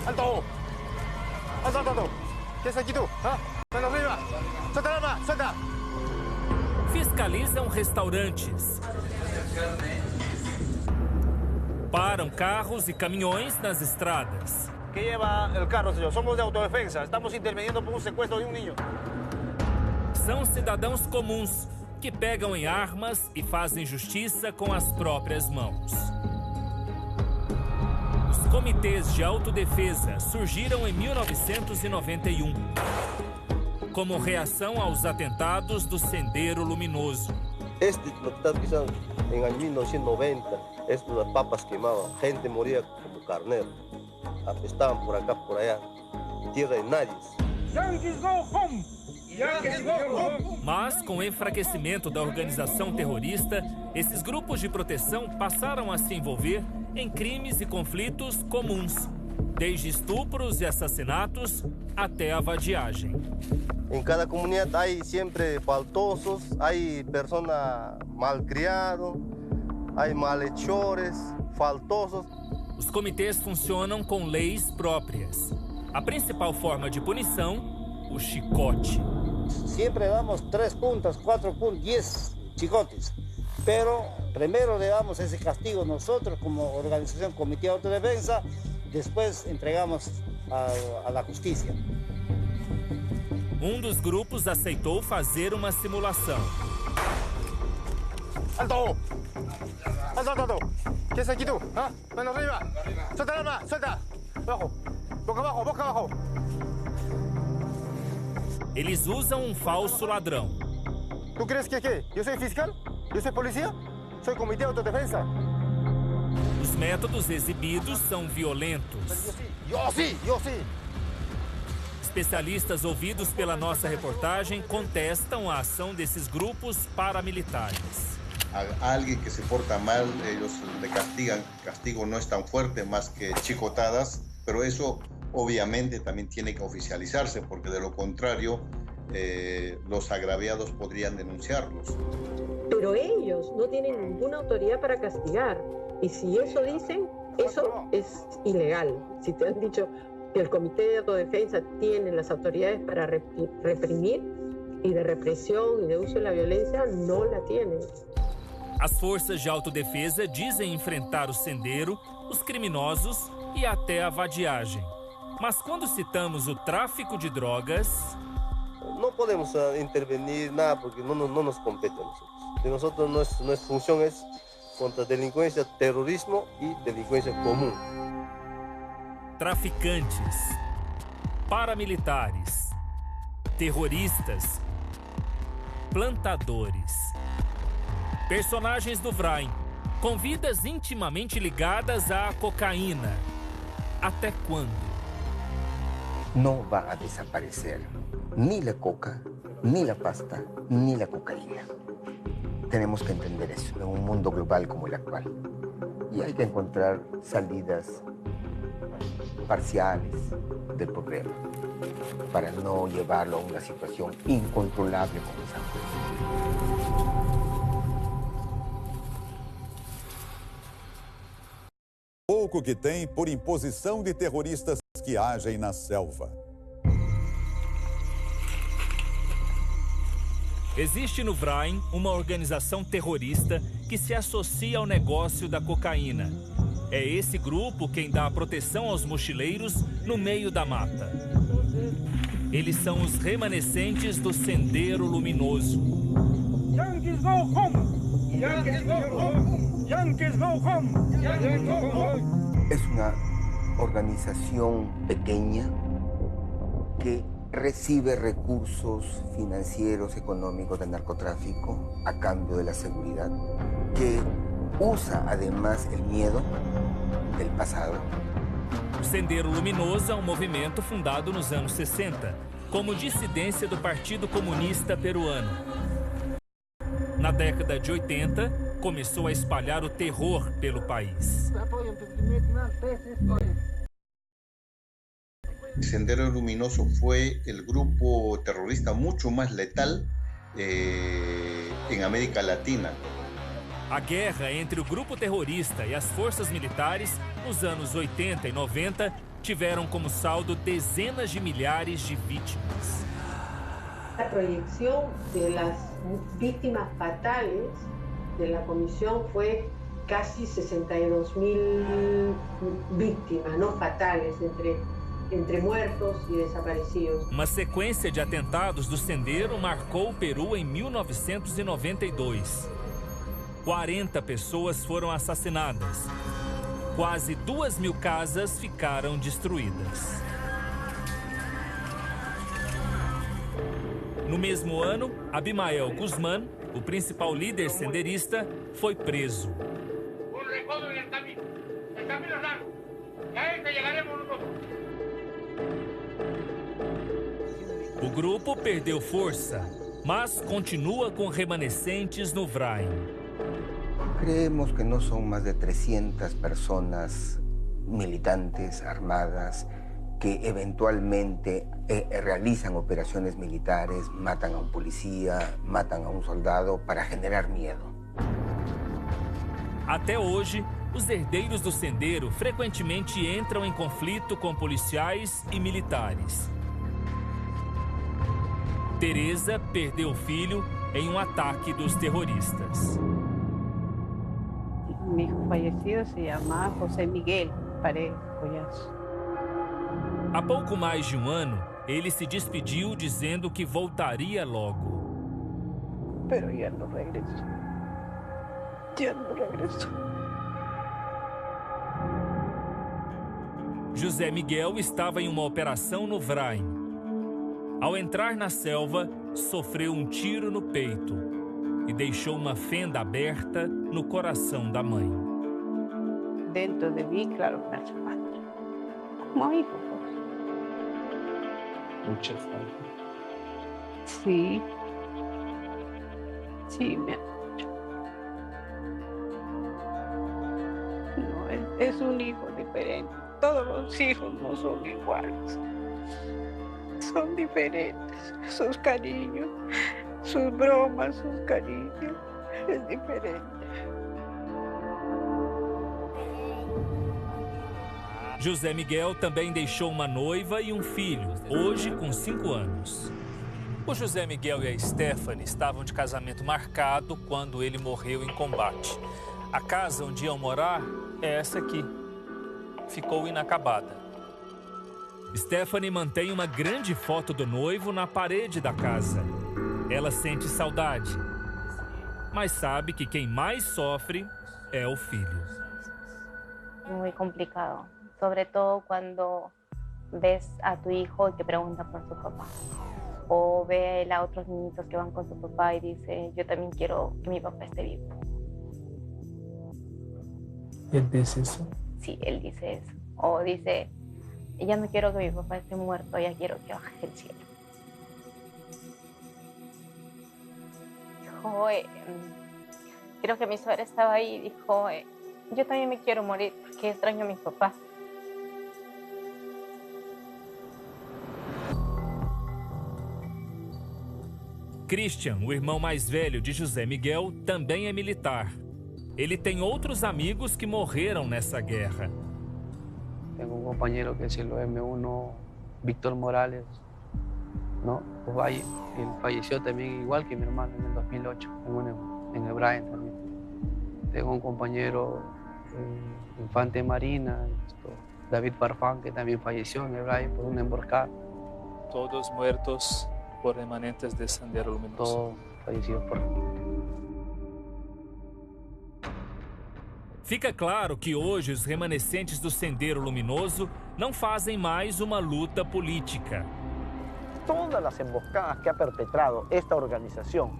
Alto! Alto, alto, alto! ¿Qué es aquí tú? ¿Ah? ¡Mano arriba! ¡Suelta el arma! ¡Suelta! Fiscalizam restaurantes. Param carros e caminhões nas estradas. ¿Qué lleva el carro, señor? Somos de autodefensa. Estamos interviniendo por un secuestro de un niño. São cidadãos comuns que pegam em armas e fazem justiça com as próprias mãos. Os comitês de autodefesa surgiram em 1991, como reação aos atentados do Sendero Luminoso. Este lo que está pisando en el 1990, esto las papas quemaban, gente moría como carnero, apestaban por acá, por allá, tierra de nadie. Yankees go home! Yankees go home! Mas, com o enfraquecimento da organização terrorista, esses grupos de proteção passaram a se envolver em crimes e conflitos comuns, desde estupros e assassinatos até a vadiagem. En cada comunidad hay siempre faltosos, hay personas malcriadas, hay malhechores, faltosos. Os comitês funcionam com leis próprias. A principal forma de punição, o chicote. Siempre damos 3 puntas, 4 puntas, 10 chicotes. Pero primero le damos ese castigo nosotros como organización Comité de Autodefensa, después entregamos a la justicia. Um dos grupos aceitou fazer uma simulação. ¡Alto! ¡Alto, alto, alto! ¿Qué es aquí tú? ¿Ah? ¡Mano arriba! ¡Suelta el arma! ¡Suelta! ¡Abajo! ¡Boca abajo! ¡Boca abajo! Eles usam um falso ladrão. ¿Tú crees que qué? ¿Yo soy fiscal? ¿Yo soy policía? ¿Soy comité de autodefensa? Os métodos exibidos são violentos. ¡Yo sí! ¡Yo sí! Especialistas ouvidos pela nossa reportagem contestam a ação desses grupos paramilitares. A alguien que se porta mal, ellos le castigan. El castigo no es tan fuerte, más que chicotadas, pero eso obviamente también tiene que oficializarse, porque de lo contrario los agraviados podrían denunciarlos. Pero ellos no tienen ninguna autoridad para castigar. Y si eso dicen, eso es ilegal. Si te han dicho que el Comité de Autodefensa tiene las autoridades para reprimir y de represión y de uso de la violencia, no la tienen. As forças de autodefesa dizem enfrentar o Sendero, os criminosos e até a vadiagem. Mas quando citamos o tráfico de drogas... No podemos intervenir nada porque no nos compete a nosotros. De nosotros nuestra función es contra delincuencia, terrorismo y delincuencia común. Traficantes, paramilitares, terroristas, plantadores. Personagens do VRAIM, com vidas intimamente ligadas à cocaína. Até quando? No va a desaparecer ni la coca, ni la pasta, ni la cocaína. Tenemos que entender eso en un mundo global como el actual. Y hay que encontrar salidas parciales del problema para no llevarlo a una situación incontrolable como esa. Pouco que tem por imposição de terroristas que agem na selva. Existe no VRAIM uma organização terrorista que se associa ao negócio da cocaína. É esse grupo quem dá proteção aos mochileiros no meio da mata. Eles são os remanescentes do Sendero Luminoso. Yankees go home! Yankees go home! Yankees go home! Yankees go home! Es una organización pequeña que recibe recursos financieros, económicos del narcotráfico a cambio de la seguridad, que usa además el miedo del pasado. O Sendero Luminoso é um movimento fundado nos anos 60, como dissidência do Partido Comunista Peruano. Na década de 80, começou a espalhar o terror pelo país. Sendero Luminoso fue el grupo terrorista mucho más letal en América Latina. A guerra entre o grupo terrorista e as forças militares nos anos 80 e 90 tiveram como saldo dezenas de milhares de vítimas. La proyección de las víctimas fatales de la comisión fue casi 62.000 víctimas no fatales entre muertos e desaparecidos. Uma sequência de atentados do Sendero marcou o Peru em 1992. 40 pessoas foram assassinadas. Quase 2.000 casas ficaram destruídas. No mesmo ano, Abimael Guzmán, o principal líder senderista, foi preso. O grupo perdeu força, mas continua com remanescentes no VRAIN. Creemos que no son más de 300 personas militantes armadas que eventualmente realizan operaciones militares, matan a un policía, matan a un soldado para generar miedo. Até hoje, os herdeiros do Sendero frequentemente entram em conflito com policiais e militares. Teresa perdeu o filho em um ataque dos terroristas. Mi hijo fallecido se llama José Miguel Paredes Collazo. Há pouco mais de um ano, ele se despediu dizendo que voltaria logo. Pero ya no regresó. Ya no regresó. José Miguel estava em uma operação no VRAIN. Ao entrar na selva, sofreu um tiro no peito e deixou uma fenda aberta no coração da mãe. Dentro de mí, claro, me hace falta. Como hijo, pues. Mucha falta. Sí. Sí, me hace mucho. No, es un hijo diferente. Todos los hijos no son iguales. Son diferentes. Sus cariños, sus bromas, sus cariños. Es diferente. José Miguel também deixou uma noiva e um filho, hoje com 5 anos. O José Miguel e a Stephanie estavam de casamento marcado quando ele morreu em combate. A casa onde iam morar é essa aqui. Ficou inacabada. Stephanie mantém uma grande foto do noivo na parede da casa. Ela sente saudade, mas sabe que quem mais sofre é o filho. Muito complicado. Sobre todo cuando ves a tu hijo y te pregunta por su papá. O ve a otros niñitos que van con su papá y dice, yo también quiero que mi papá esté vivo. ¿Él dice eso? Sí, él dice eso. O dice, ya no quiero que mi papá esté muerto, ya quiero que baje del cielo. Dijo, creo que mi suegra estaba ahí y dijo, yo también me quiero morir porque extraño a mi papá. Christian, o irmão mais velho de José Miguel, também é militar. Ele tem outros amigos que morreram nessa guerra. Tengo un compañero que es el M1, Víctor Morales, ¿no? Ovalle. Él falleció también igual que mi hermano en el 2008, en el VRAIN también. Tengo un compañero, infante de marina, David Farfán, que también falleció en el VRAIN por una emboscada. Todos muertos por remanentes de Sendero Luminoso. Todos fallecidos por... Fica claro que hoje os remanescentes do Sendero Luminoso não fazem mais uma luta política. Todas las emboscadas que ha perpetrado esta organización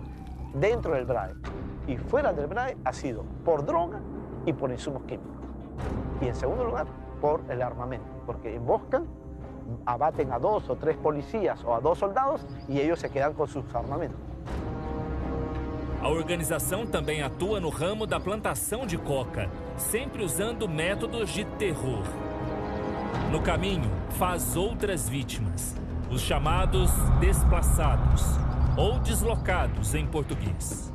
dentro del VRAIN y fuera del VRAIN ha sido por droga y por insumos químicos. Y en segundo lugar, por el armamento, porque emboscan, abaten a 2 o 3 policías o a 2 soldados y ellos se quedan con sus armamentos. A organização também atua no ramo da plantação de coca, sempre usando métodos de terror. No caminho, faz outras vítimas, os chamados desplaçados, ou deslocados em português.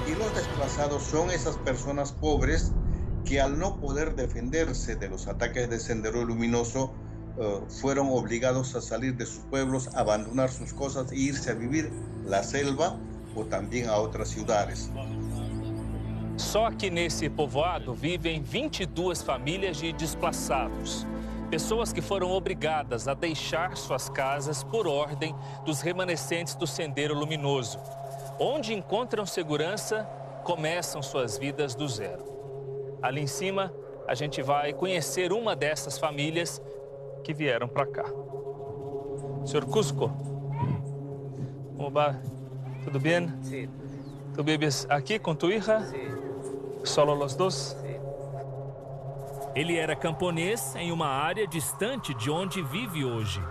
Y los desplazados son esas personas pobres que al no poder defenderse de los ataques de Sendero Luminoso, fueron obligados a salir de sus pueblos, abandonar sus cosas e irse a vivir la selva ou também a outras cidades. Só que nesse povoado vivem 22 famílias de desplaçados. Pessoas que foram obrigadas a deixar suas casas por ordem dos remanescentes do Sendero Luminoso. Onde encontram segurança, começam suas vidas do zero. Ali em cima, a gente vai conhecer uma dessas famílias que vieram para cá. Senhor Cusco, como va? Tudo bem? Sim. Tu vives aqui com tua hija? Sim. Solo los dos? Sim. Ele era camponês em uma área distante de onde vive hoje.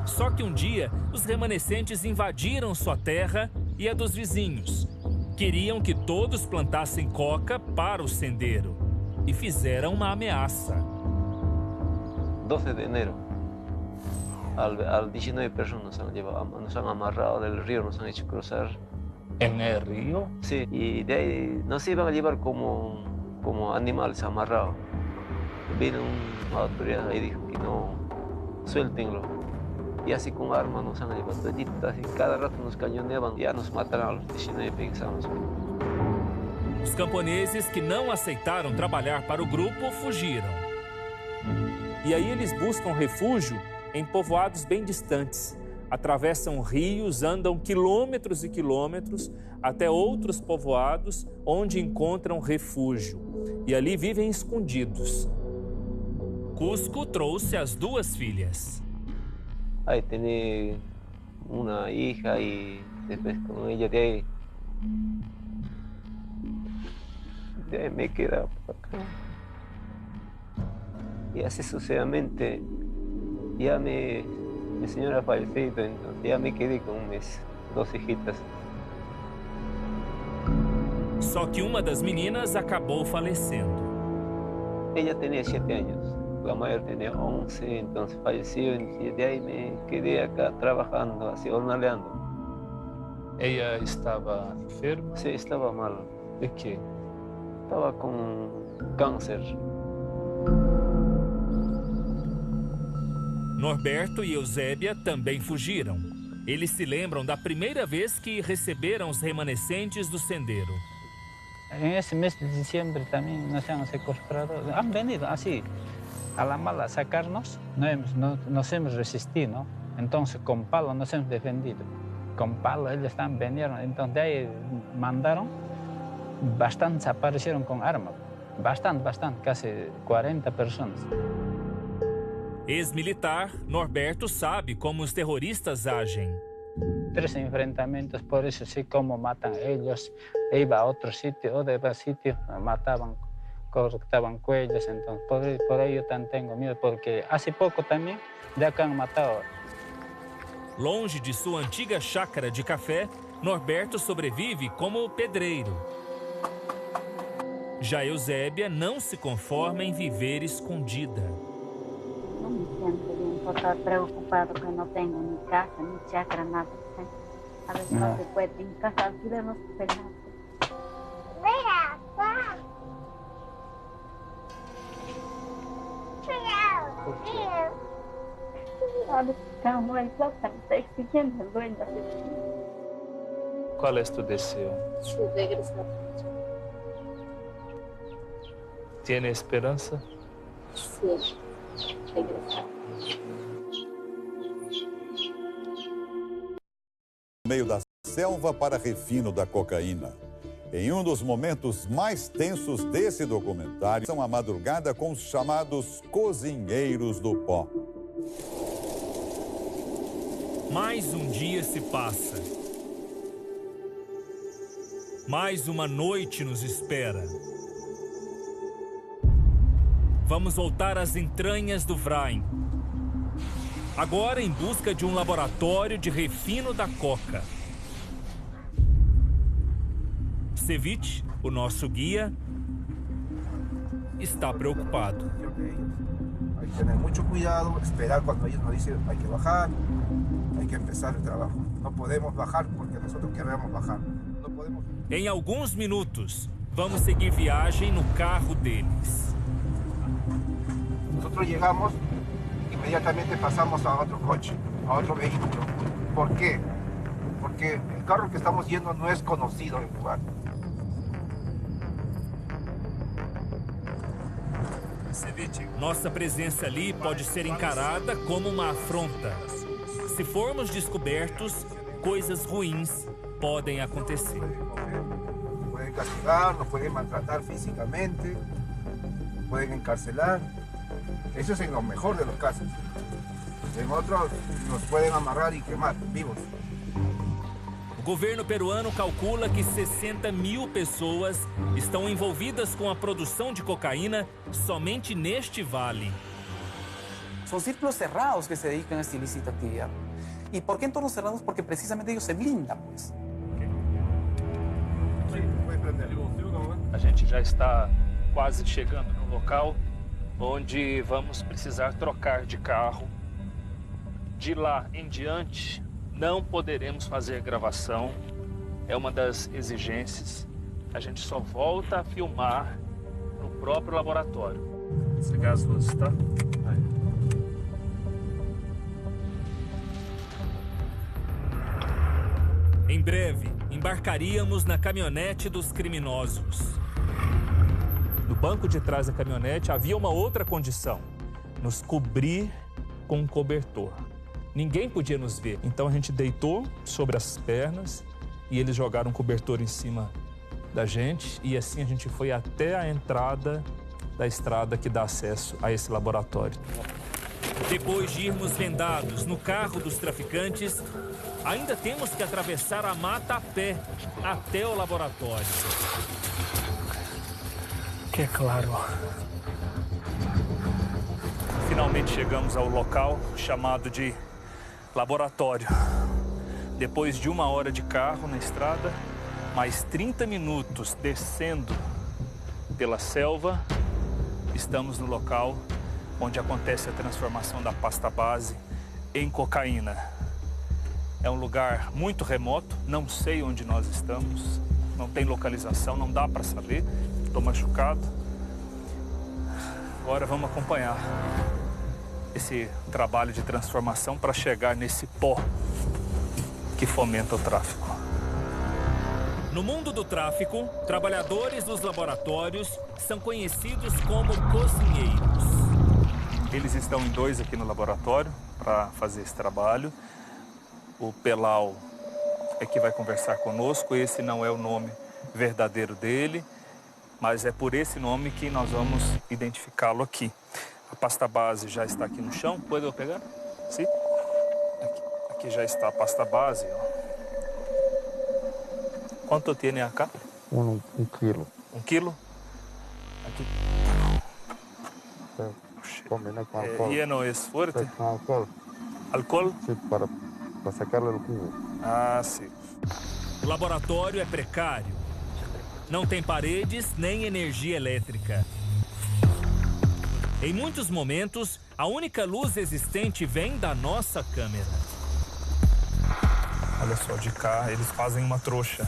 Só que um dia, os remanescentes invadiram sua terra e a dos vizinhos. Queriam que todos plantassem coca para o sendero e fizeram uma ameaça. 12 de enero, al 19 personas nos han amarrado del río, nos han hecho cruzar. ¿En el río? Sí, y de ahí nos iban a llevar como animales amarrados. Vino una autoridad y dijo que no, suéltenlo. Y así con armas nos han llevado toditas y cada rato nos cañoneaban. Ya nos mataron a los 19, pensamos. Os camponeses que não aceitaram trabalhar para o grupo fugiram. E aí eles buscam refúgio em povoados bem distantes. Atravessam rios, andam quilômetros e quilômetros até outros povoados onde encontram refúgio. E ali vivem escondidos. Cusco trouxe as duas filhas. Ahí tenía una hija y después con ella de ahí me quedaba por acá. Y así sucesivamente, ya mi señora falleció, entonces ya me quedé con mis dos hijitas. Só que uma das meninas acabou falecendo. Ella tenía 7 años, la mayor tenía 11, entonces falleció y de ahí me quedé acá trabajando, así hornaleando. Ella estaba enferma? Sí, estaba mal. ¿De qué? Estaba con câncer. Norberto e Eusébia também fugiram. Eles se lembram da primeira vez que receberam os remanescentes do sendero. En ese mes de diciembre también nos han secuestrado. Han venido así, a la mala, a sacarnos. Nos hemos resistido, ¿no? Entonces con palo nos hemos defendido. Con palo ellos vinieron. Entonces de ahí mandaron. Bastantes aparecieron con armas. Bastante, casi 40 personas. Ex-militar, Norberto sabe como os terroristas agem. 3 enfrentamientos, por eso sé cómo matan ellos. Iba a otro sitio, mataban, cortaban cuellos. Entonces, por ello también tengo miedo, porque hace poco también ya que han matado. Longe de sua antiga chácara de café, Norberto sobrevive como pedreiro. Já Eusébia não se conforma em viver escondida. No me siento bien por estar preocupado que no tengo ni casa, ni chacra, nada. A veces no se puede, en casa alquiler no se puede nada. Estamos ahí, me está exigiendo el dueño. ¿Cuál es tu deseo? Sí, regresar. ¿Tiene esperanza? Sí, regresar. No meio da selva para refino da cocaína. Em um dos momentos mais tensos desse documentário, são a madrugada com os chamados cozinheiros do pó. Mais um dia se passa. Mais uma noite nos espera. Vamos voltar às entranhas do Vrain. Agora em busca de um laboratório de refino da coca. Ceviche, o nosso guia, está preocupado. Hay que tener mucho cuidado, esperar cuando ellos nos dicen hay que bajar, hay que empezar el trabajo. No podemos bajar porque nosotros queremos bajar. No podemos... Em alguns minutos, Vamos seguir viagem no carro deles. Nosotros llegamos, inmediatamente pasamos a otro coche, a otro vehículo. ¿Por qué? Porque el carro que estamos yendo no es conocido en el lugar. Nossa presença ali pode ser encarada como uma afronta. Se formos descobertos, coisas ruins podem acontecer. Pueden castigar, nos pueden maltratar físicamente, pueden encarcelar. Eso es en lo mejor de los casos. En otros nos pueden amarrar y quemar vivos. O governo peruano calcula que 60.000 pessoas estão envolvidas com a produção de cocaína somente neste vale. Son círculos cerrados que se dedican a esta ilícita actividad. ¿Y por qué entornos cerrados? Porque precisamente ellos se blindan, pues. A gente já está quase chegando no local onde vamos precisar trocar de carro. De lá em diante, não poderemos fazer gravação. É uma das exigências. A gente só volta a filmar no próprio laboratório. Desligar as luzes, tá? Em breve, embarcaríamos na caminhonete dos criminosos. No banco de trás da caminhonete havia uma outra condição: nos cobrir com um cobertor. Ninguém podia nos ver, então a gente deitou sobre as pernas e eles jogaram um cobertor em cima da gente e assim a gente foi até a entrada da estrada que dá acesso a esse laboratório. Depois de irmos vendados no carro dos traficantes, ainda temos que atravessar a mata a pé até o laboratório. Que é claro. Finalmente chegamos ao local chamado de laboratório. Depois de 1 hora de carro na estrada, mais 30 minutos descendo pela selva, estamos no local onde acontece a transformação da pasta base em cocaína. É um lugar muito remoto, não sei onde nós estamos, não tem localização, não dá para saber, estou machucado. Agora vamos acompanhar esse trabalho de transformação para chegar nesse pó que fomenta o tráfico. No mundo do tráfico, trabalhadores dos laboratórios são conhecidos como cozinheiros. Eles estão em 2 aqui no laboratório para fazer esse trabalho. O Pelau é que vai conversar conosco. Esse não é o nome verdadeiro dele, mas é por esse nome que nós vamos identificá-lo aqui. A pasta base já está aqui no chão. Pode eu pegar? Sim. Aqui já está a pasta base. Quanto tem acá? 1 quilo. 1 quilo? Aqui. Combina con alcohol. ¿Lleno es fuerte? Con alcohol. ¿Alcohol? Sí, para sacarle el jugo. Ah, sim. O laboratório é precário. Não tem paredes nem energia elétrica. Em muitos momentos, a única luz existente vem da nossa câmera. Olha só, de cá eles fazem uma trouxa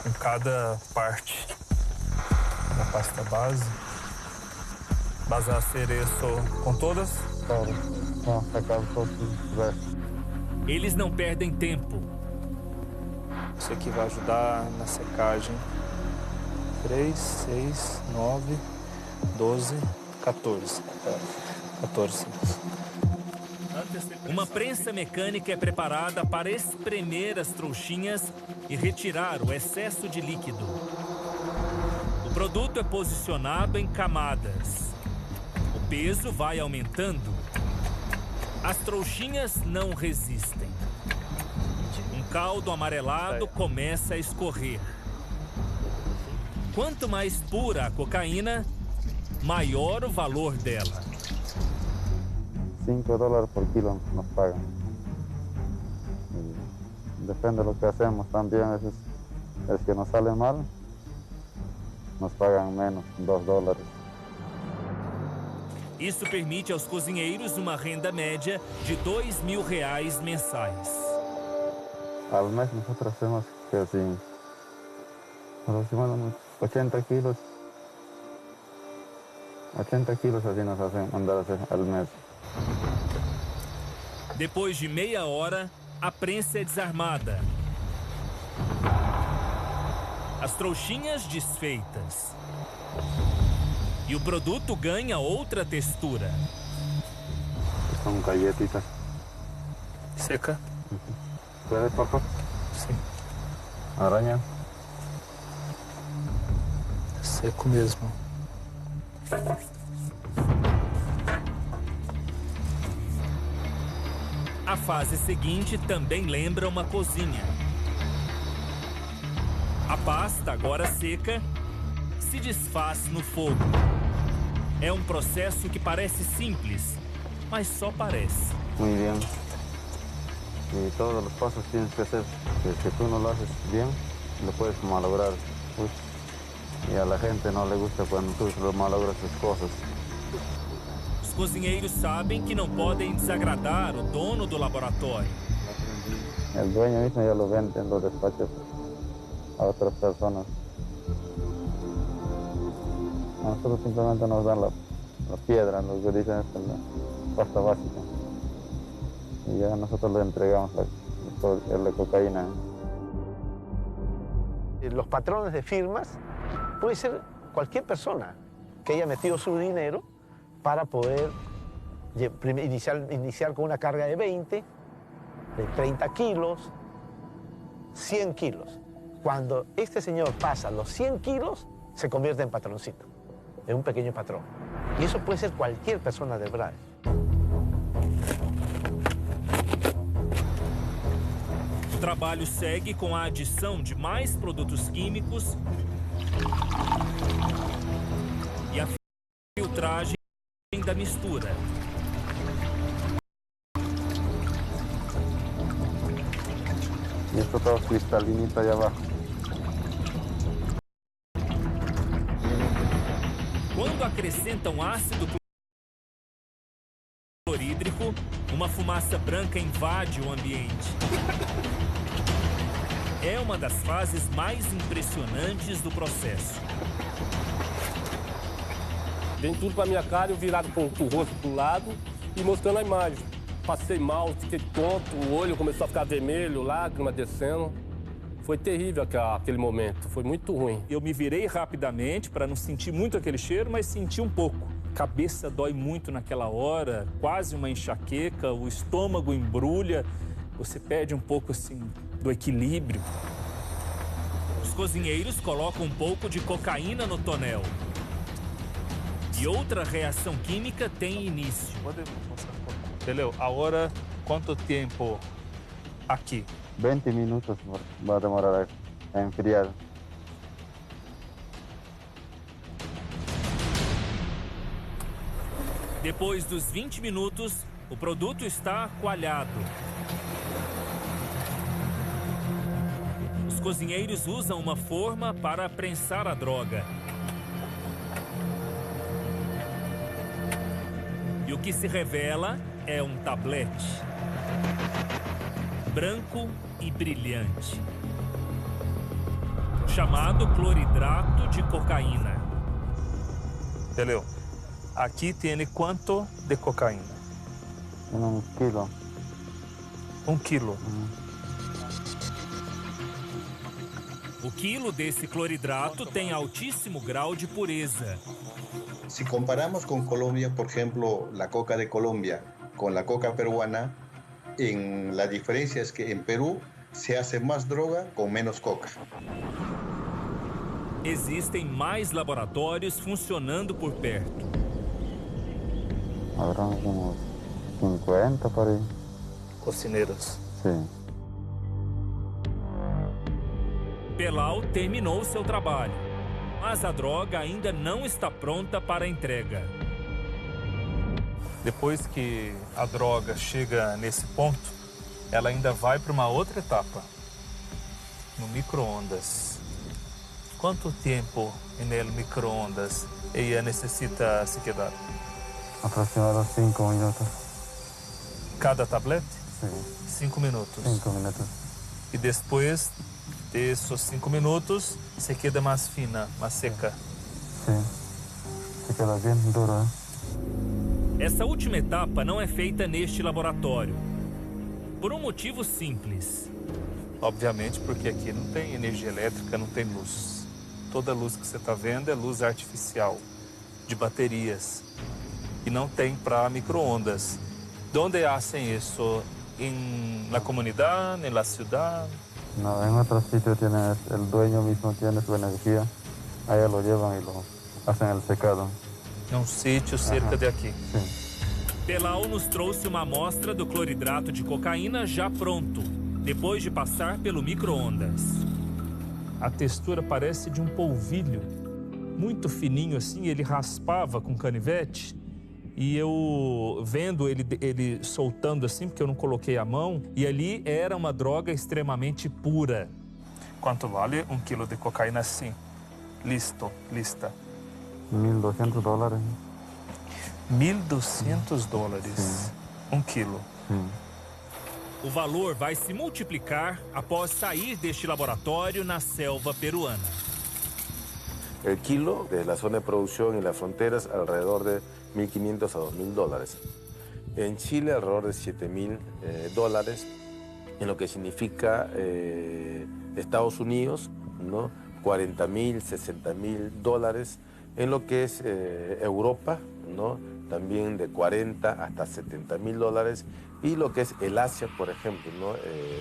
em cada parte da pasta base. Vas a hacer isso com todas? Claro. Vamos sacar todos os restos. Eles não perdem tempo. Isso aqui vai ajudar na secagem. 3, 6, 9, 12, 14. 14. Uma prensa mecânica é preparada para espremer as trouxinhas e retirar o excesso de líquido. O produto é posicionado em camadas. O peso vai aumentando. As trouxinhas não resistem. Um caldo amarelado começa a escorrer. Quanto mais pura a cocaína, maior o valor dela. $5 por kilo nos pagan. Depende de lo que hacemos también, es que nos sale mal, nos pagan menos, $2. Isso permite aos cozinheiros uma renda média de R$2.000 mensais. Al mes nosotros hacemos que si Aproximadamente 80 kilos. 80 kilos así nos hacen mandar al mes. Depois de meia hora, a prensa é desarmada. As trouxinhas desfeitas. E o produto ganha outra textura. São galletitas. Seca? ¿Puedes, papá? Sim. Aranha. Seco mesmo. A fase seguinte também lembra uma cozinha. A pasta, agora seca, se desfaz no fogo. É um processo que parece simples, mas só parece. Muy bien. Y todos los pasos tienes que hacer. Si tú no lo haces bien, lo puedes malograr. Uy. Y a la gente no le gusta cuando tú malogras sus cosas. Os cozinheiros sabem que não podem desagradar o dono do laboratório. El dueño mismo ya lo vende en los despachos a otras personas. A nosotros simplemente nos dan la piedra, lo que dicen es la pasta básica. Y ya nosotros le entregamos la cocaína. Los patrones de firmas puede ser cualquier persona que haya metido su dinero para poder iniciar con una carga de 20, de 30 kilos, 100 kilos. Cuando este señor pasa los 100 kilos, se convierte en patroncito, en un pequeño patrón. Y eso puede ser cualquier persona del BRAE. O trabalho segue com a adição de mais produtos químicos e a filtragem da mistura. Y esto todo cristalinito allá abajo. Quando acrescentam ácido clorídrico, uma fumaça branca invade o ambiente. É uma das fases mais impressionantes do processo. Vem tudo pra minha cara, eu virado com o rosto pro lado e mostrando a imagem. Passei mal, fiquei tonto, o olho começou a ficar vermelho, lágrima descendo. Foi terrível aquele momento, foi muito ruim. Eu me virei rapidamente para não sentir muito aquele cheiro, mas senti um pouco. Cabeça dói muito naquela hora, quase uma enxaqueca, o estômago embrulha, você perde um pouco assim do equilíbrio. Os cozinheiros colocam um pouco de cocaína no tonel. E outra reação química tem início. Entendeu? Agora, quanto tempo aqui? 20 minutos va a demorar a enfriar. Depois dos 20 minutos, o produto está coalhado. Os cozinheiros usam uma forma para prensar a droga. E o que se revela é um tablete. Branco e brilhante. Chamado cloridrato de cocaína. Entendeu? Aqui tem quanto de cocaína? 1 kilo. 1 quilo. O quilo desse cloridrato tem altíssimo grau de pureza. Si comparamos con Colombia, por ejemplo, la coca de Colombia con la coca peruana, la diferencia es que en Perú se hace más droga con menos coca. Existem mais laboratórios funcionando por perto. Habrá unos 50 por ahí. Cocineiros. Sim. Pelao terminou seu trabalho, mas a droga ainda não está pronta para a entrega. Depois que a droga chega nesse ponto, ela ainda vai para uma outra etapa, no micro-ondas. Quanto tempo no micro-ondas ela necessita se quedar? Aproximadamente 5 minutos. Cada tablete? Sim. 5 minutos. 5 minutos. E depois De esos 5 minutos se queda más fina, más seca. Sí, se queda bien dura. Essa última etapa não é feita neste laboratório. Por um motivo simples. Obviamente porque aqui não tem energia elétrica, não tem luz. Toda a luz que você está vendo é luz artificial, de baterias. E não tem para micro-ondas. ¿Dónde hacen eso? ¿En la comunidad? ¿En la ciudad? No, en otros sitios el dueño mismo tiene su energía. Allá lo llevan y lo hacen el secado. É um sítio cerca de aqui. Sim. Pelau nos trouxe uma amostra do cloridrato de cocaína já pronto, depois de passar pelo micro-ondas. A textura parece de um polvilho, muito fininho assim, ele raspava com canivete. E eu vendo ele soltando assim, porque eu não coloquei a mão, e ali era uma droga extremamente pura. Quanto vale 1 quilo de cocaína assim? Lista. $1.200. $1.200. Sim. 1 quilo. Sim. O valor vai se multiplicar após sair deste laboratório na selva peruana. El kilo de la zona de producción en las fronteras alrededor de $1.500 a $2.000. En Chile alrededor de $7.000, en lo que significa Estados Unidos, ¿no? $40.000, $60.000, en lo que es Europa, ¿no? También de $40 hasta $70.000, y lo que es el Asia, por ejemplo, ¿no?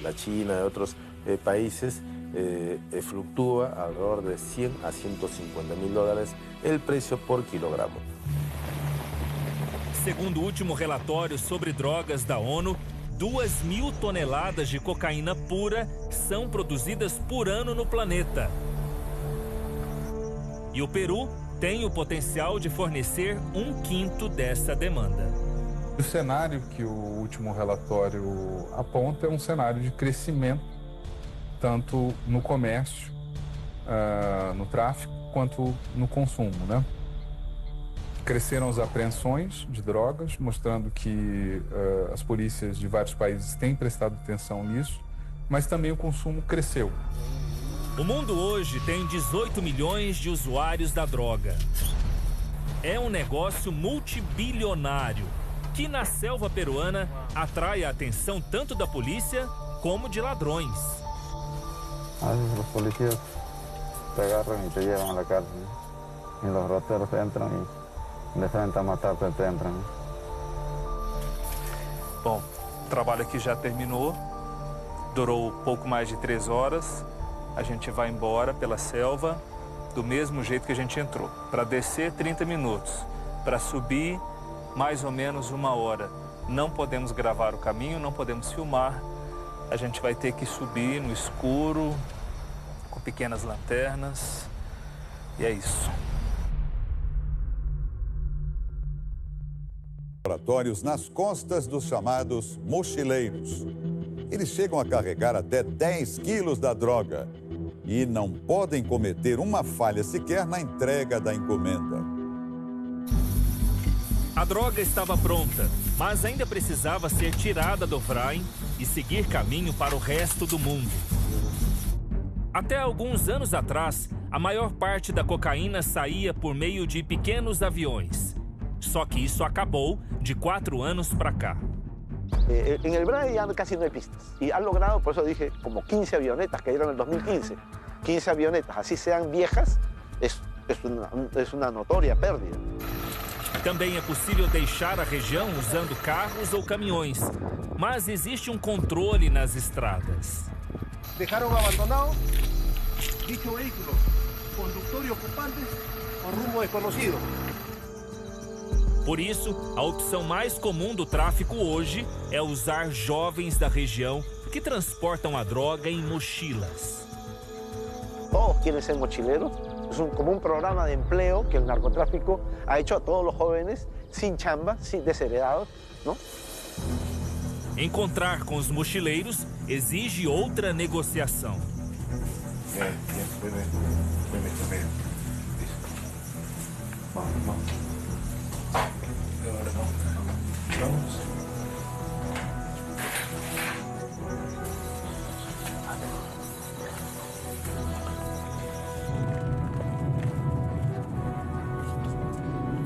La China y otros países, fluctúa alrededor de $100 a $150.000 el precio por quilogramo. Segundo o último relatório sobre drogas da ONU, 2.000 toneladas de cocaína pura são produzidas por ano no planeta. E o Peru tem o potencial de fornecer 1/5 dessa demanda. O cenário que o último relatório aponta é um cenário de crescimento, tanto no comércio, no tráfico, quanto no consumo, né? Cresceram as apreensões de drogas, mostrando que as polícias de vários países têm prestado atenção nisso, mas também o consumo cresceu. O mundo hoje tem 18 milhões de usuários da droga. É um negócio multibilionário que na selva peruana atrai a atenção tanto da polícia como de ladrões. A veces los policías te agarran y te llevan a la cárcel. Y los rateros entran y les tentan matar, pero te entran. Bom, o trabalho aqui já terminou. Durou pouco mais de 3 horas. A gente vai embora pela selva do mesmo jeito que a gente entrou. Para descer, 30 minutos. Para subir, mais ou menos 1 hora. Não podemos gravar o caminho, não podemos filmar. A gente vai ter que subir no escuro, com pequenas lanternas. E é isso. Laboratórios nas costas dos chamados mochileiros. Eles chegam a carregar até 10 quilos da droga e não podem cometer uma falha sequer na entrega da encomenda. A droga estava pronta, mas ainda precisava ser tirada do Vrain e seguir caminho para o resto do mundo. Até alguns anos atrás, a maior parte da cocaína saía por meio de pequenos aviões. Só que isso acabou de 4 anos para cá. En el Braille ya casi no hay pistas. Y han logrado, por eso dije, como 15 avionetas que dieron en el 2015. 15 avionetas, así sean viejas, es una notoria pérdida. Também é possível deixar a região usando carros ou caminhões, mas existe um controle nas estradas. Dejaron abandonado dicho vehículo, conductor y ocupantes con rumbo desconocido. Por isso, a opção mais comum do tráfico hoje é usar jovens da região que transportam a droga em mochilas. Todos quieren ser mochileros. Es como un programa de empleo que el narcotráfico ha hecho a todos los jóvenes sin chamba, sin desheredados, ¿no? Encontrar com os mochileiros exige outra negociação.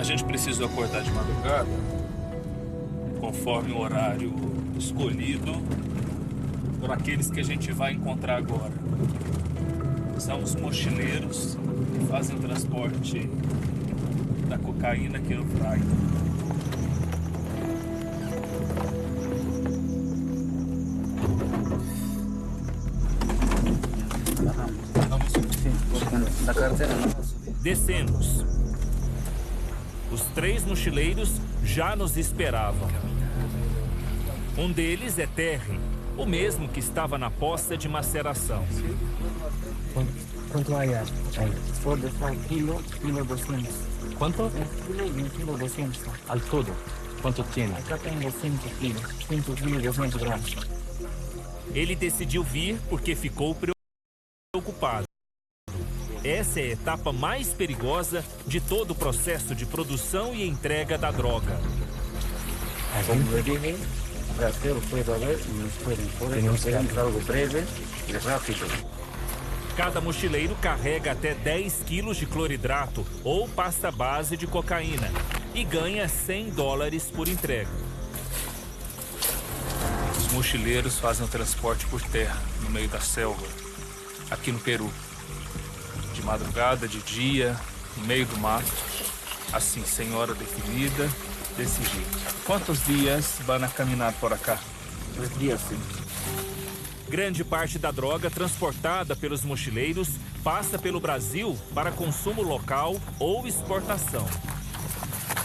A gente precisou acordar de madrugada, conforme o horário escolhido por aqueles que a gente vai encontrar agora. São os mochileiros que fazem o transporte da cocaína aqui no Vrij. Descemos. Os 3 mochileiros já nos esperavam. Um deles é Terry, o mesmo que estava na poça de maceração. ¿Cuánto hay ahí? Por de kilo 200. ¿Cuánto? Kilo y 200. Al todo. ¿Cuánto tiene? Acá tengo 5 kilos, 5 kilos 200 gramos. Ele decidiu vir porque ficou preocupado. Essa é a etapa mais perigosa de todo o processo de produção e entrega da droga. Como le dije, rastreo puede haber y nos pueden. Podemos hacer algo breve y rápido. Cada mochileiro carrega até 10 quilos de cloridrato ou pasta base de cocaína e ganha $100 por entrega. Os mochileiros fazem o transporte por terra, no meio da selva, aqui no Peru. De madrugada, de dia, no meio do mato, assim, sem hora definida, desse jeito. Quantos dias vão caminhar por acá? 3 dias, sim. Grande parte da droga transportada pelos mochileiros passa pelo Brasil para consumo local ou exportação.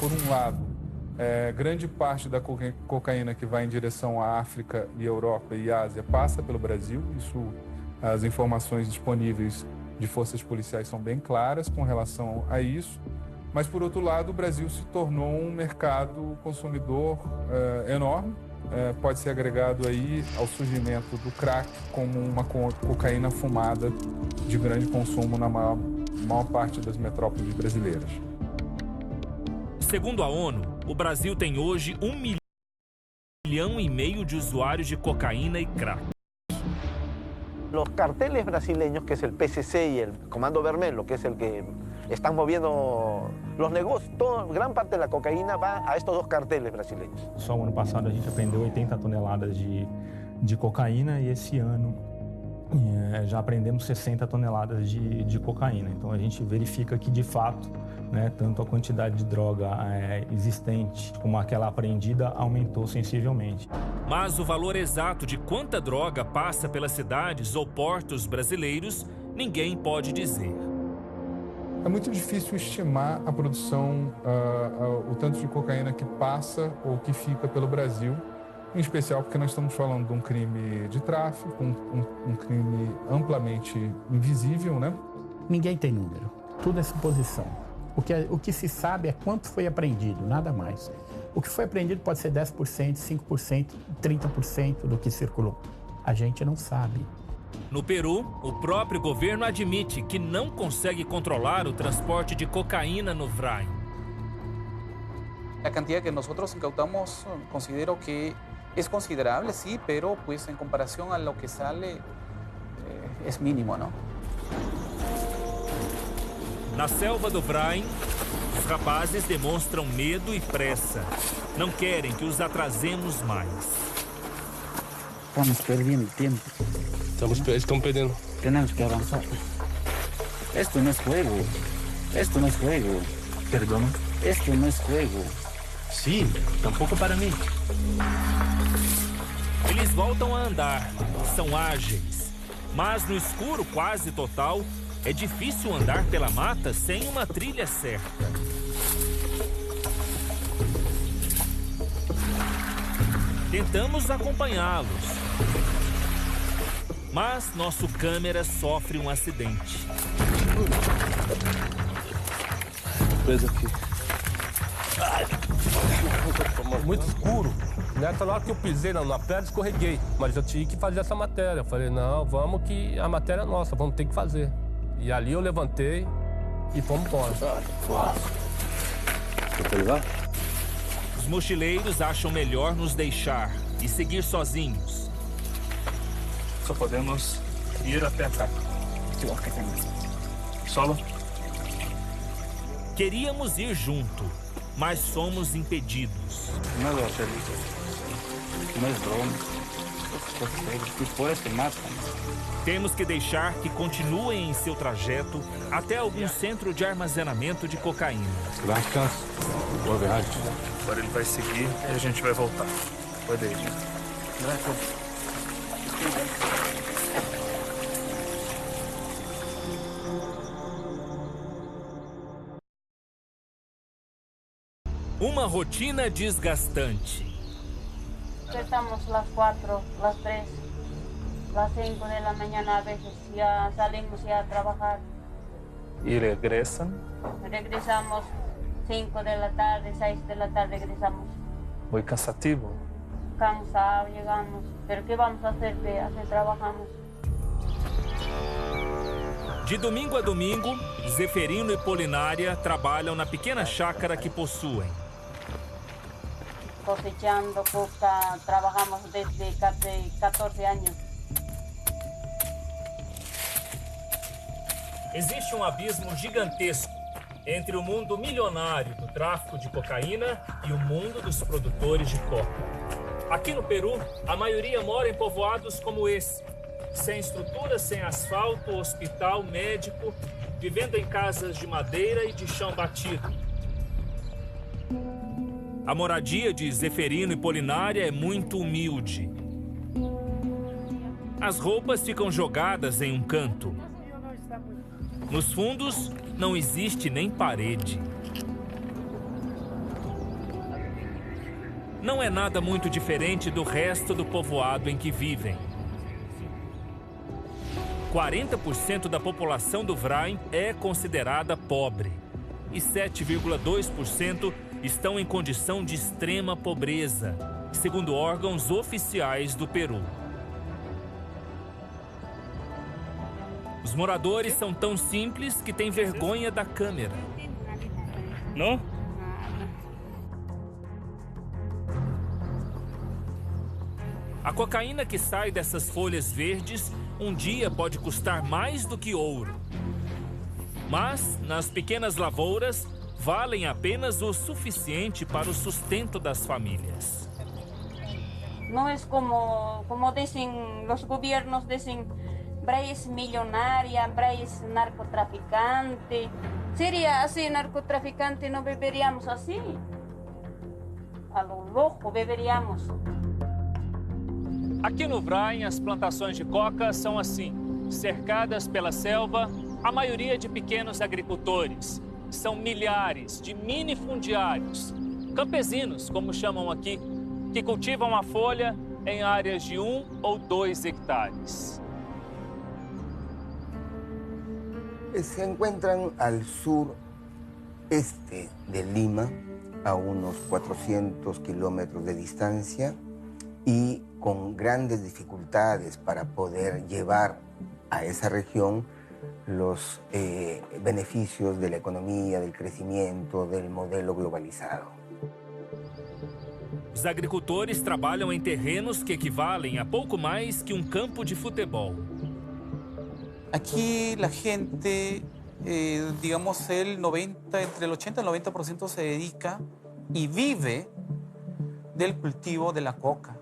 Por um lado, grande parte da cocaína que vai em direção à África e Europa e Ásia passa pelo Brasil. Isso, as informações disponíveis de forças policiais são bem claras com relação a isso. Mas, por outro lado, o Brasil se tornou um mercado consumidor enorme. Pode ser agregado aí ao surgimento do crack como uma cocaína fumada de grande consumo na maior parte das metrópoles brasileiras. Segundo a ONU, o Brasil tem hoje 1,5 milhão de usuários de cocaína e crack. Los carteles brasileños, que es el PCC y el Comando Vermelho, que es el que están moviendo los negocios, gran parte de la cocaína va a estos 2 carteles brasileños. Só o ano passado a gente apreendeu 80 toneladas de cocaína e esse ano já apreendemos 60 toneladas de cocaína. Então a gente verifica que de fato, né, tanto a quantidade de droga existente como aquela apreendida aumentou sensivelmente. Mas o valor exato de quanta droga passa pelas cidades ou portos brasileiros, ninguém pode dizer. É muito difícil estimar a produção, o tanto de cocaína que passa ou que fica pelo Brasil, em especial porque nós estamos falando de um crime de tráfico, um crime amplamente invisível, né? Ninguém tem número, tudo é suposição. O que se sabe é quanto foi apreendido, nada mais. O que foi apreendido pode ser 10%, 5%, 30% do que circulou. A gente não sabe. No Peru, o próprio governo admite que não consegue controlar o transporte de cocaína no Vrij. La cantidad que nosotros incautamos considero que es considerable, sí, pero pues en comparación a lo que sale es mínimo, ¿no? Na selva do Vrij, os rapazes demonstram medo e pressa. Não querem que os atrasemos mais. Estamos perdiendo tiempo. Estão perdendo. Tenemos que avanzar. Esto no es juego. Esto no es juego. Perdão? Esto no es juego. Sim, tampouco para mim. Eles voltam a andar, são ágeis. Mas no escuro quase total, é difícil andar pela mata sem uma trilha certa. Tentamos acompanhá-los. Mas nosso câmera sofre um acidente. Preso aqui. Muito escuro. Nessa hora que eu pisei na pedra, escorreguei. Mas eu tinha que fazer essa matéria. Eu falei, não, vamos que a matéria é nossa, vamos ter que fazer. E ali eu levantei e fomos embora. Os mochileiros acham melhor nos deixar e seguir sozinhos. Só podemos ir até cá. Solo? Queríamos ir junto, mas somos impedidos. No es Joselito, no es broma. Depois se matam. Temos que deixar que continuem em seu trajeto até algum centro de armazenamento de cocaína. Descanso. Boa viagem. Agora ele vai seguir e a gente vai voltar. Pode ir. Graças. Uma rotina desgastante. Estamos las 4, las 3, las 5 de la mañana, a veces ya salimos ya a trabajar. ¿Y regresan? Regresamos 5 de la tarde, 6 de la tarde regresamos. Muy cansativo. Cansados llegamos, pero ¿qué vamos a hacer? Así trabajamos. De domingo a domingo, Zeferino e Polinária trabalham na pequena chácara que possuem. Cosechando coca, trabajamos desde 14 años. Existe um abismo gigantesco entre o mundo milionário do tráfico de cocaína e o mundo dos produtores de coca. Aqui no Peru, a maioria mora em povoados como esse, sem estrutura, sem asfalto, hospital, médico, vivendo em casas de madeira e de chão batido. A moradia de Zeferino e Polinária é muito humilde. As roupas ficam jogadas em um canto. Nos fundos, não existe nem parede. Não é nada muito diferente do resto do povoado em que vivem. 40% da população do Vrain é considerada pobre e 7,2% estão em condição de extrema pobreza, segundo órgãos oficiais do Peru. Os moradores são tão simples que têm vergonha da câmera. Não? A cocaína que sai dessas folhas verdes um dia pode custar mais do que ouro. Mas, nas pequenas lavouras, valem apenas o suficiente para o sustento das famílias. Não é como dizem, os governos dizem, Bray es millonaria, Bray es narcotraficante. Seria assim, narcotraficante, não beberíamos assim. A lo louco, beberíamos. Aqui no Vrain, as plantações de coca são assim, cercadas pela selva, a maioria de pequenos agricultores. São milhares de minifundiários, campesinos, como chamam aqui, que cultivam a folha em áreas de 1 ou 2 hectares. Se encuentran al sureste de Lima, a unos 400 kilómetros de distancia, y con grandes dificultades para poder llevar a esa región los beneficios de la economía, del crecimiento, del modelo globalizado. Os agricultores trabalham em terrenos que equivalem a pouco mais que um campo de futebol. Aquí la gente, digamos, entre el 80 y el 90% se dedica y vive del cultivo de la coca.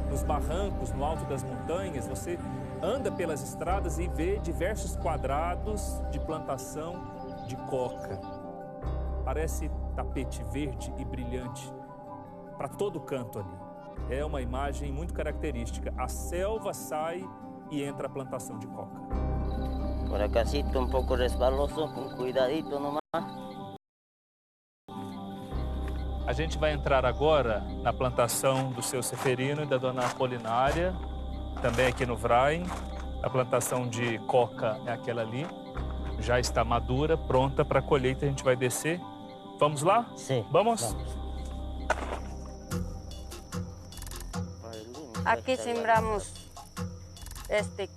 Nos barrancos, no alto das montanhas, você anda pelas estradas e vê diversos quadrados de plantação de coca. Parece tapete verde e brilhante para todo canto ali. É uma imagem muito característica. A selva sai e entra a plantação de coca. Por acácito um pouco resbaloso, com cuidadito nomás. A gente vai entrar agora na plantação do seu Zeferino e da dona Polinária, também aqui no Vrain. A plantação de coca é aquela ali, já está madura, pronta para a colheita. A gente vai descer. Vamos lá? Sim. Vamos? Aqui sembramos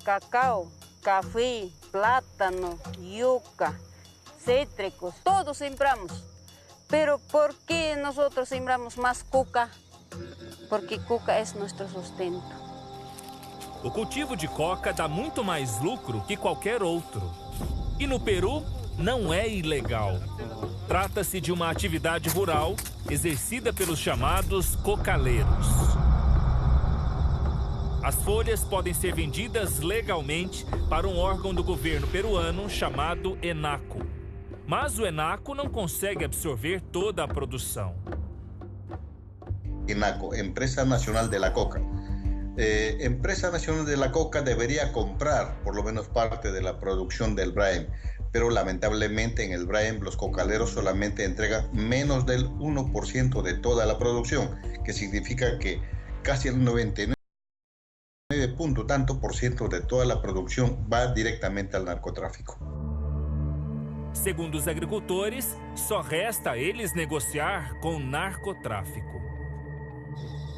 cacau, café, plátano, yuca, cítricos, todos sembramos. Pero ¿por qué nosotros sembramos más coca? Porque coca é nosso sustento. O cultivo de coca dá muito mais lucro que qualquer outro. E no Peru, não é ilegal. Trata-se de uma atividade rural exercida pelos chamados cocaleiros. As folhas podem ser vendidas legalmente para um órgão do governo peruano chamado ENACO. Mas o ENACO não consegue absorver toda a produção. ENACO, Empresa Nacional de la Coca. Empresa Nacional de la Coca debería comprar por lo menos parte de la producción del Braem, pero lamentablemente en el Braem los cocaleros solamente entregan menos del 1% de toda la producción, que significa que casi el 99 punto tanto por ciento de toda la producción va directamente al narcotráfico. Segundo os agricultores, só resta a eles negociar com o narcotráfico.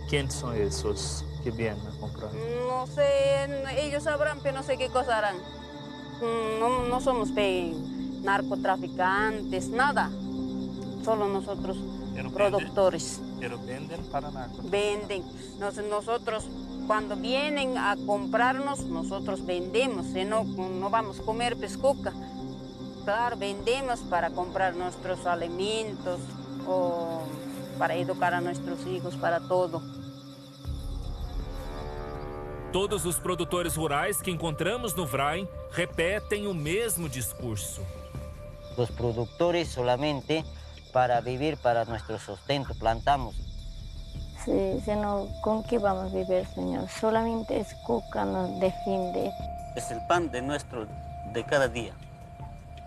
¿Quiénes son esos que vienen a comprar? No sé, ellos sabrán, pero no sé qué cosa harán. No somos narcotraficantes, nada. Solo nosotros, productores. Pero venden para narcotráfico. Venden. Nosotros, cuando vienen a comprarnos, nosotros vendemos. No vamos a comer pescuca. Claro, vendemos para comprar nuestros alimentos o para educar a nuestros hijos, para todo. Todos os produtores rurais que encontramos no Vrain repetem o mesmo discurso. Los productores solamente para vivir, para nuestro sustento, plantamos. Sí, sino, ¿con qué vamos a vivir, Señor? Solamente es coca nos defiende. Es el pan de cada día.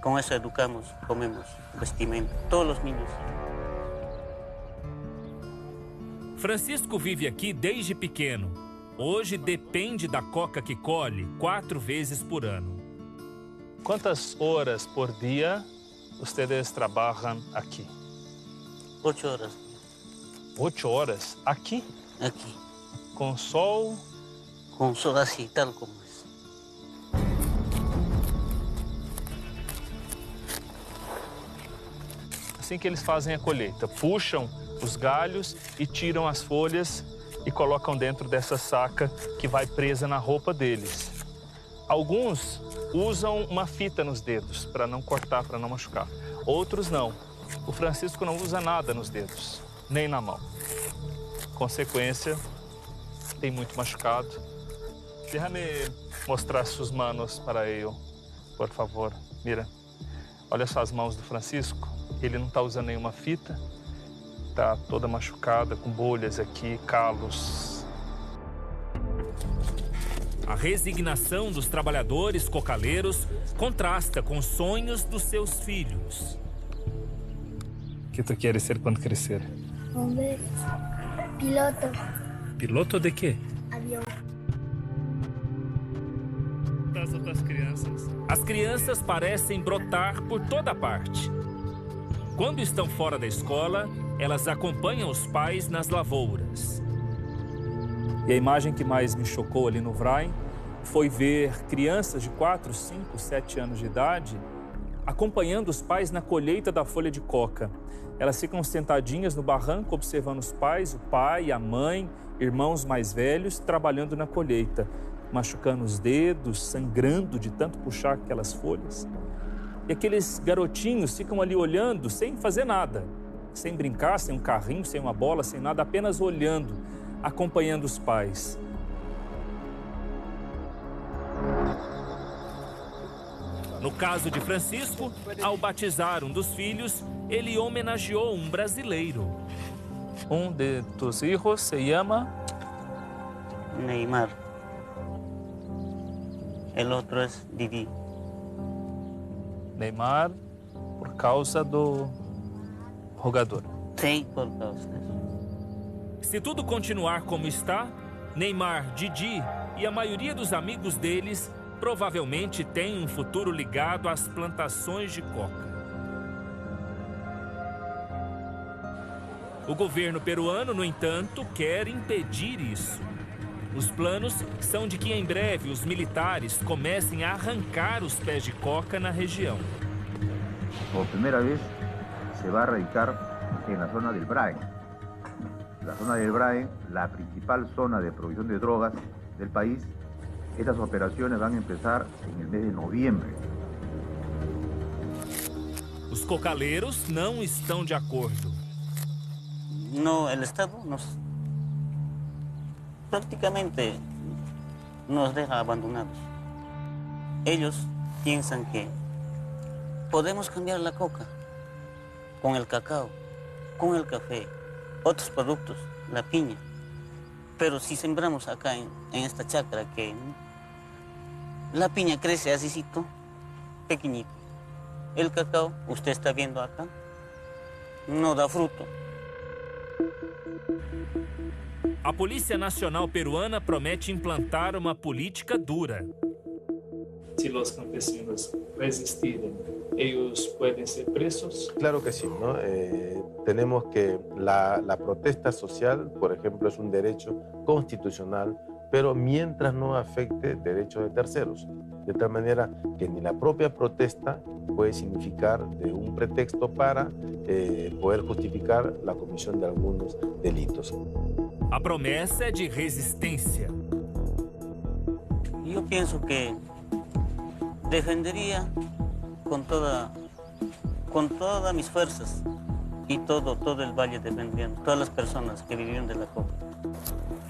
Con eso educamos, comemos, vestimenta, todos los niños. Francisco vive aqui desde pequeno. Hoje depende da coca que colhe 4 vezes por ano. ¿Cuántas horas por día ustedes trabajan aquí? 8 horas. 8 horas? ¿Aquí? Aquí. ¿Con sol? Con sol así, tal como es. Assim que eles fazem a colheita, puxam os galhos e tiram as folhas e colocam dentro dessa saca que vai presa na roupa deles. Alguns usam uma fita nos dedos para não cortar, para não machucar. Outros não. O Francisco não usa nada nos dedos, nem na mão. Consequência, tem muito machucado. Déjame mostrar suas manos para ele, por favor. Mira, olha só as mãos do Francisco. Ele não está usando nenhuma fita. Está toda machucada, com bolhas aqui, calos. A resignação dos trabalhadores cocaleiros contrasta com os sonhos dos seus filhos. O que tu queres ser quando crescer? Bombeiro. Piloto. Piloto de quê? Avião. Das outras crianças. As crianças parecem brotar por toda parte. Quando estão fora da escola, elas acompanham os pais nas lavouras. E a imagem que mais me chocou ali no Vrain foi ver crianças de 4, 5, 7 anos de idade acompanhando os pais na colheita da folha de coca. Elas ficam sentadinhas no barranco observando os pais, o pai, a mãe, irmãos mais velhos trabalhando na colheita, machucando os dedos, sangrando de tanto puxar aquelas folhas. E aqueles garotinhos ficam ali olhando sem fazer nada, sem brincar, sem um carrinho, sem uma bola, sem nada, apenas olhando, acompanhando os pais. No caso de Francisco, ao batizar um dos filhos, ele homenageou um brasileiro. Um de tus hijos se llama Neymar. El otro es Didi. Neymar por causa do jogador. Sim, por causa. Se tudo continuar como está, Neymar, Didi e a maioria dos amigos deles provavelmente têm um futuro ligado às plantações de coca. O governo peruano, no entanto, quer impedir isso. Os planos são de que em breve os militares comecem a arrancar os pés de coca na região. Por primera vez se va a erradicar en la zona del Braem. La zona del Braem, la principal zona de producción de drogas del país. Estas operaciones van a empezar en el mes de noviembre. Os cocaleiros não estão de acordo. No, el Estado prácticamente nos deja abandonados. Ellos piensan que podemos cambiar la coca con el cacao, con el café, otros productos, la piña. Pero si sembramos acá en esta chacra que la piña crece asícito, pequeñito. El cacao, usted está viendo acá, no da fruto. A Polícia Nacional Peruana promete implantar uma política dura. Si los campesinos resistirem, ellos pueden ser presos. Claro que sí, ¿no? Tenemos que la protesta social, por ejemplo, es un derecho constitucional, pero mientras no afecte derechos de terceros. De tal manera que ni la propia protesta puede significar de un pretexto para poder justificar la comisión de algunos delitos. A promessa é de resistência. Yo pienso que defendería con todas mis fuerzas y todo el valle defendiendo, todas las personas que vivían de la coca.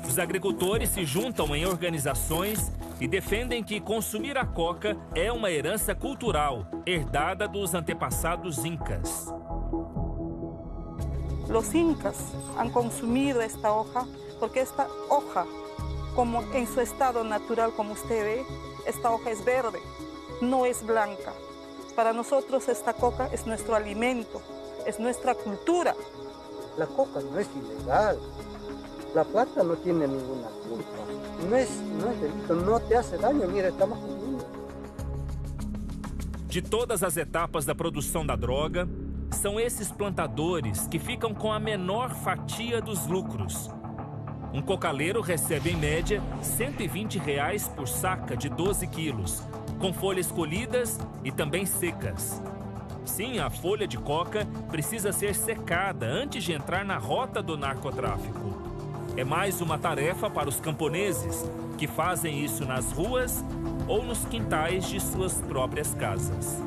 Os agricultores se juntam em organizações e defendem que consumir a coca é uma herança cultural herdada dos antepassados incas. Los incas han consumido esta hoja porque esta hoja, como en su estado natural, como usted ve, esta hoja es verde, no es blanca. Para nosotros esta coca es nuestro alimento, es nuestra cultura. La coca no es ilegal. La plata no tiene ninguna culpa. No es delito, no te hace daño. Mira, estamos comiendo. De todas as etapas da produção da droga, são esses plantadores que ficam com a menor fatia dos lucros. Um cocaleiro recebe, em média, R$120 por saca de 12 quilos, com folhas colhidas e também secas. Sim, a folha de coca precisa ser secada antes de entrar na rota do narcotráfico. É mais uma tarefa para os camponeses, que fazem isso nas ruas ou nos quintais de suas próprias casas.